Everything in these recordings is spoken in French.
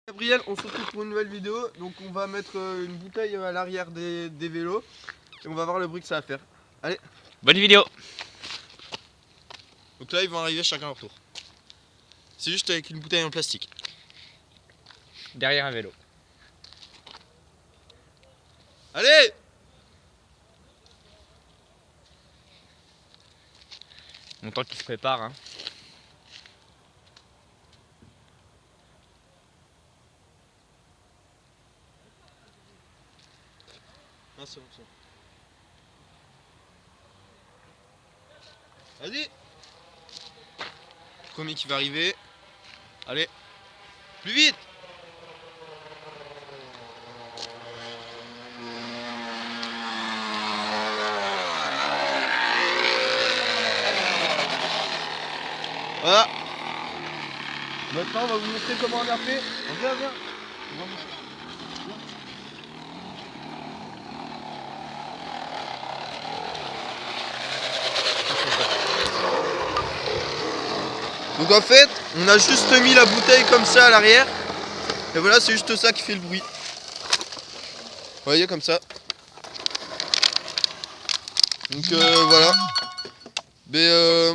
Gabriel, on se retrouve pour une nouvelle vidéo. Donc on va mettre une bouteille à l'arrière des vélos et on va voir le bruit que ça va faire. Allez. Bonne vidéo. Donc là ils vont arriver chacun à leur tour. C'est juste avec une bouteille en plastique. Derrière un vélo. Allez. Mon temps qui se prépare hein. Ah, c'est bon, c'est bon. Vas-y. Premier qui va arriver. Allez. Plus vite. Voilà. Maintenant on va vous montrer comment on a fait. Viens, viens. On va montrer. Donc en fait, on a juste mis la bouteille comme ça à l'arrière. Et voilà, c'est juste ça qui fait le bruit. Vous voyez comme ça. Donc voilà. Mais,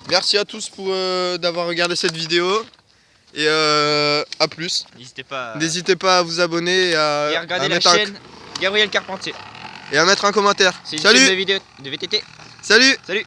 merci à tous pour d'avoir regardé cette vidéo. Et à plus. N'hésitez pas à vous abonner et à regarder la mettre chaîne Gabriel Carpentier. et à mettre un commentaire. C'est une Salut. chaîne de vidéo de VTT. Salut. Salut.